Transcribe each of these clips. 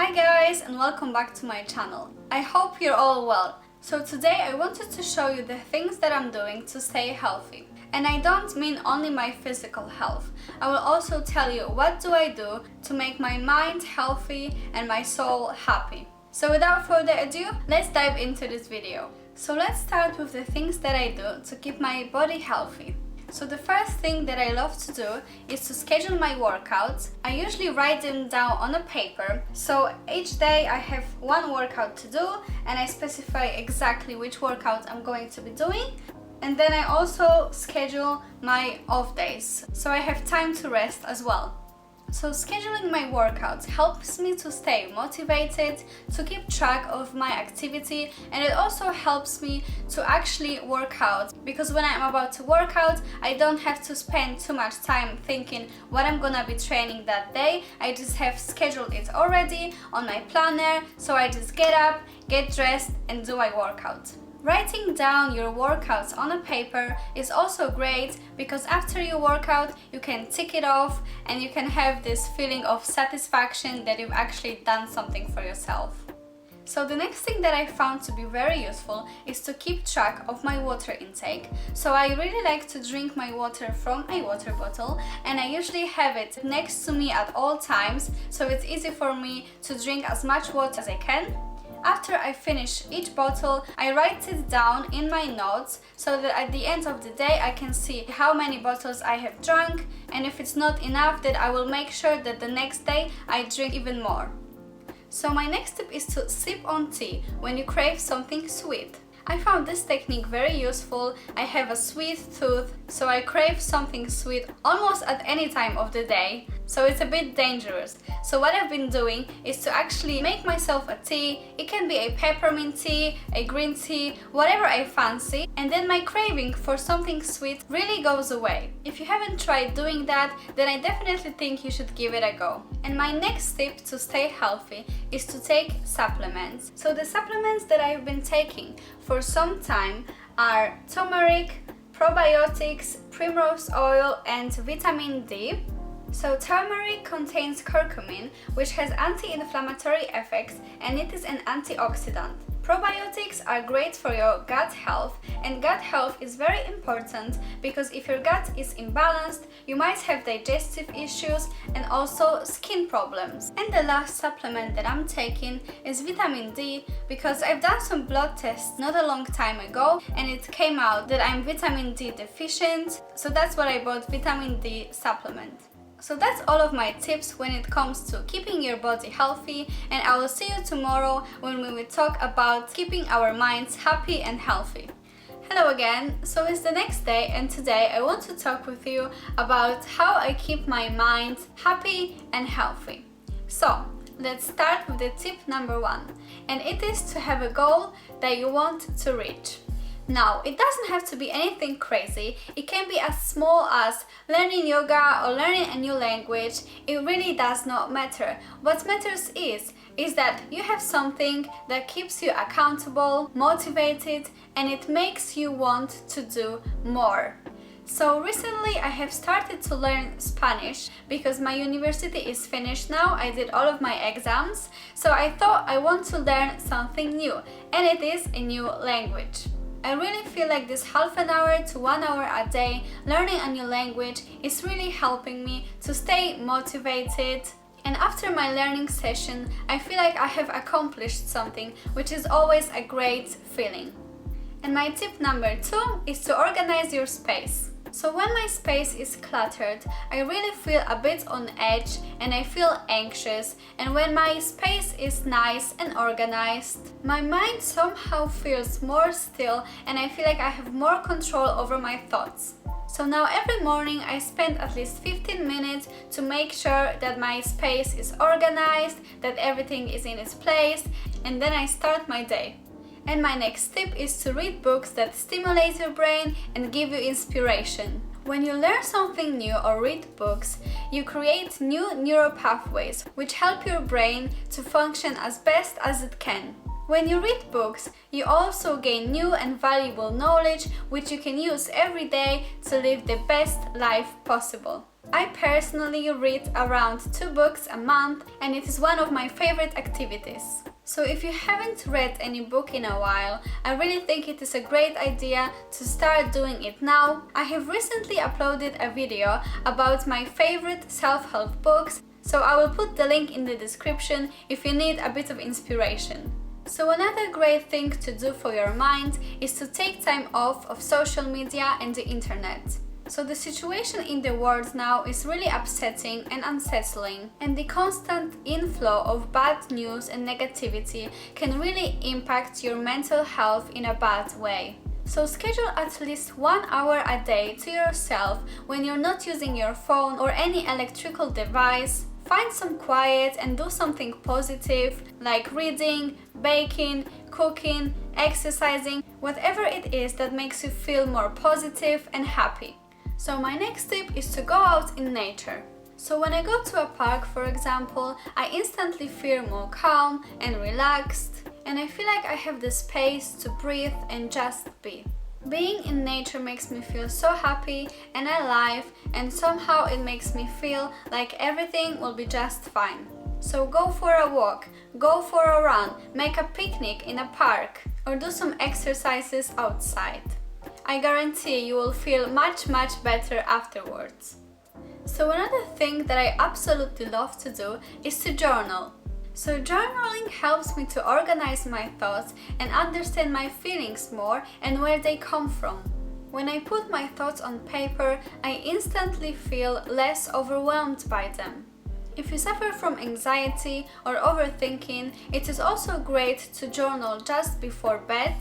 Hi guys, and welcome back to my channel. I hope you're all well. So today I wanted to show you the things that I'm doing to stay healthy. And I don't mean only my physical health. I will also tell you what do I do to make my mind healthy and my soul happy. So without further ado, let's dive into this video. So let's start with the things that I do to keep my body healthy. So the first thing that I love to do is to schedule my workouts. I usually write them down on a paper. So each day I have one workout to do and I specify exactly which workout I'm going to be doing. And then I also schedule my off days, so I have time to rest as well. So scheduling my workouts helps me to stay motivated, to keep track of my activity, and it also helps me to actually work out, because when I'm about to work out, I don't have to spend too much time thinking what I'm gonna be training that day. I just have scheduled it already on my planner, so I just get up, get dressed, and do my workout. Writing down your workouts on a paper is also great because after you work out, you can tick it off and you can have this feeling of satisfaction that you've actually done something for yourself. So the next thing that I found to be very useful is to keep track of my water intake. So I really like to drink my water from a water bottle, and I usually have it next to me at all times, so it's easy for me to drink as much water as I can. After I finish each bottle, I write it down in my notes so that at the end of the day I can see how many bottles I have drunk, and if it's not enough, then I will make sure that the next day I drink even more. So my next tip is to sip on tea when you crave something sweet. I found this technique very useful. I have a sweet tooth, so I crave something sweet almost at any time of the day, so it's a bit dangerous. So what I've been doing is to actually make myself a tea. It can be a peppermint tea, a green tea, whatever I fancy, and then my craving for something sweet really goes away. If you haven't tried doing that, then I definitely think you should give it a go. And my next tip to stay healthy is to take supplements. So the supplements that I've been taking for some time are turmeric, probiotics, primrose oil, and vitamin D. So turmeric contains curcumin, which has anti-inflammatory effects, and it is an antioxidant. Probiotics are great for your gut health, and gut health is very important because if your gut is imbalanced, you might have digestive issues and also skin problems. And the last supplement that I'm taking is vitamin D, because I've done some blood tests not a long time ago and it came out that I'm vitamin D deficient, so that's why I bought vitamin D supplement. So that's all of my tips when it comes to keeping your body healthy, and I will see you tomorrow when we will talk about keeping our minds happy and healthy. Hello again, so it's the next day, and today I want to talk with you about how I keep my mind happy and healthy. So let's start with the tip number 1, and it is to have a goal that you want to reach. Now, it doesn't have to be anything crazy. It can be as small as learning yoga or learning a new language. It really does not matter. What matters is that you have something that keeps you accountable, motivated, and it makes you want to do more. So recently I have started to learn Spanish because my university is finished now. I did all of my exams, so I thought I want to learn something new, and it is a new language. I really feel like this half an hour to 1 hour a day learning a new language is really helping me to stay motivated. And after my learning session, I feel like I have accomplished something, which is always a great feeling. And my tip number 2 is to organize your space. So when my space is cluttered, I really feel a bit on edge and I feel anxious, and when my space is nice and organized, my mind somehow feels more still and I feel like I have more control over my thoughts. So now every morning I spend at least 15 minutes to make sure that my space is organized, that everything is in its place, and then I start my day. And my next tip is to read books that stimulate your brain and give you inspiration. When you learn something new or read books, you create new neural pathways which help your brain to function as best as it can. When you read books, you also gain new and valuable knowledge which you can use every day to live the best life possible. I personally read around 2 books a month and it is one of my favorite activities. So if you haven't read any book in a while, I really think it is a great idea to start doing it now. I have recently uploaded a video about my favorite self-help books, so I will put the link in the description if you need a bit of inspiration. So another great thing to do for your mind is to take time off of social media and the internet. So the situation in the world now is really upsetting and unsettling, and the constant inflow of bad news and negativity can really impact your mental health in a bad way. So schedule at least 1 hour a day to yourself when you're not using your phone or any electrical device. Find some quiet and do something positive like reading, baking, cooking, exercising, whatever it is that makes you feel more positive and happy. So my next tip is to go out in nature. So when I go to a park, for example, I instantly feel more calm and relaxed, and I feel like I have the space to breathe and just be. Being in nature makes me feel so happy and alive, and somehow it makes me feel like everything will be just fine. So go for a walk, go for a run, make a picnic in a park, or do some exercises outside. I guarantee you will feel much better afterwards. So another thing that I absolutely love to do is to journal. So journaling helps me to organize my thoughts and understand my feelings more and where they come from. When I put my thoughts on paper, I instantly feel less overwhelmed by them. If you suffer from anxiety or overthinking, it is also great to journal just before bed,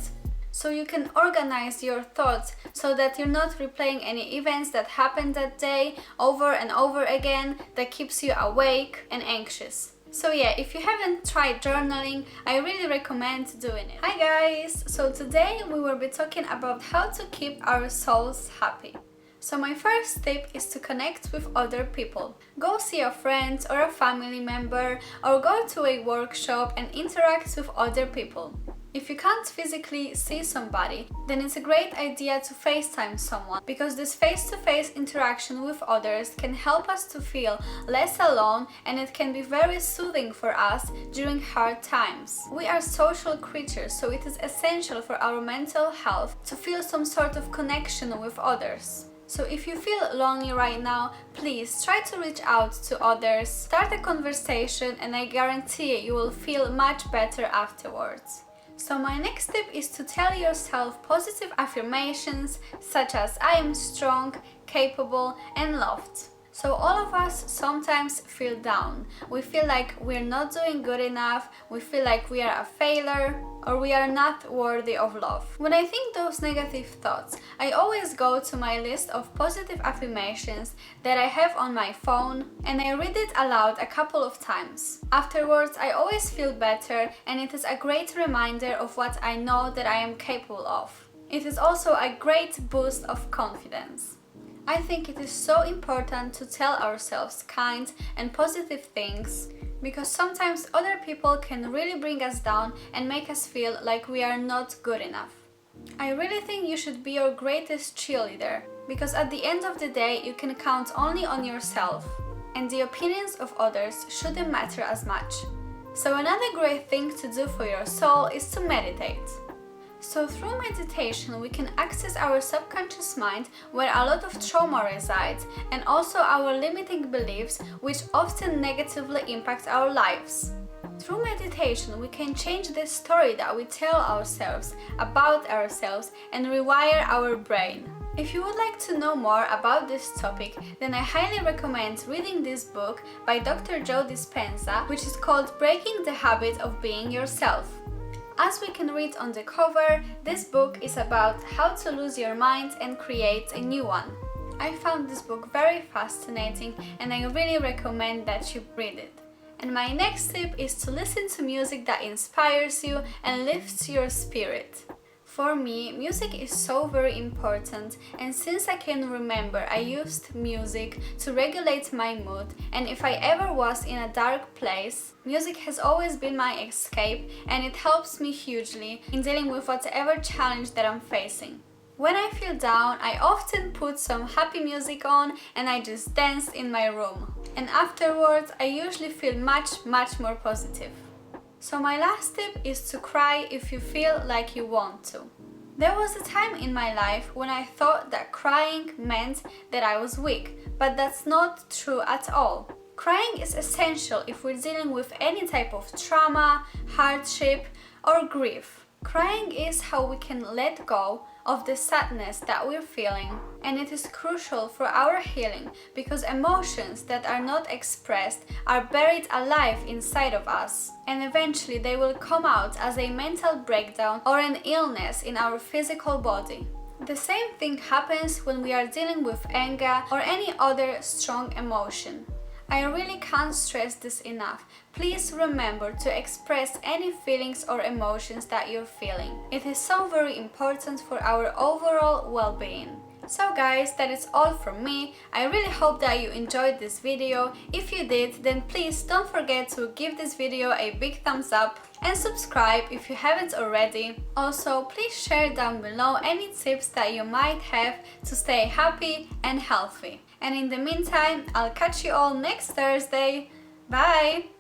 so you can organize your thoughts so that you're not replaying any events that happened that day over and over again that keeps you awake and anxious. So yeah, if you haven't tried journaling, I really recommend doing it. Hi guys! So today we will be talking about how to keep our souls happy. So my first tip is to connect with other people. Go see a friend or a family member, or go to a workshop and interact with other people. If you can't physically see somebody, then it's a great idea to FaceTime someone, because this face-to-face interaction with others can help us to feel less alone, and it can be very soothing for us during hard times. We are social creatures, so it is essential for our mental health to feel some sort of connection with others. So if you feel lonely right now, please try to reach out to others, start a conversation, and I guarantee you will feel much better afterwards. So my next tip is to tell yourself positive affirmations such as I am strong, capable, and loved. So all of us sometimes feel down. We feel like we're not doing good enough, we feel like we are a failure, or we are not worthy of love. When I think those negative thoughts, I always go to my list of positive affirmations that I have on my phone, and I read it aloud a couple of times. Afterwards, I always feel better, and it is a great reminder of what I know that I am capable of. It is also a great boost of confidence. I think it is so important to tell ourselves kind and positive things, because sometimes other people can really bring us down and make us feel like we are not good enough. I really think you should be your greatest cheerleader, because at the end of the day you can count only on yourself, and the opinions of others shouldn't matter as much. So another great thing to do for your soul is to meditate. So through meditation we can access our subconscious mind, where a lot of trauma resides, and also our limiting beliefs, which often negatively impact our lives. Through meditation we can change the story that we tell ourselves about ourselves and rewire our brain. If you would like to know more about this topic, then I highly recommend reading this book by Dr. Joe Dispenza, which is called Breaking the Habit of Being Yourself. As we can read on the cover, this book is about how to lose your mind and create a new one. I found this book very fascinating, and I really recommend that you read it. And my next tip is to listen to music that inspires you and lifts your spirit. For me, music is so very important, and since I can remember, I used music to regulate my mood, and if I ever was in a dark place, music has always been my escape, and it helps me hugely in dealing with whatever challenge that I'm facing. When I feel down, I often put some happy music on and I just dance in my room. And afterwards, I usually feel much more positive. So my last tip is to cry if you feel like you want to. There was a time in my life when I thought that crying meant that I was weak, but that's not true at all. Crying is essential if we're dealing with any type of trauma, hardship, or grief. Crying is how we can let go of the sadness that we're feeling, and it is crucial for our healing because emotions that are not expressed are buried alive inside of us, and eventually they will come out as a mental breakdown or an illness in our physical body. The same thing happens when we are dealing with anger or any other strong emotion. I really can't stress this enough. Please remember to express any feelings or emotions that you're feeling. It is so very important for our overall well-being. So guys, that is all from me. I really hope that you enjoyed this video. If you did, then please don't forget to give this video a big thumbs up and subscribe if you haven't already. Also, please share down below any tips that you might have to stay happy and healthy. And in the meantime, I'll catch you all next Thursday. Bye!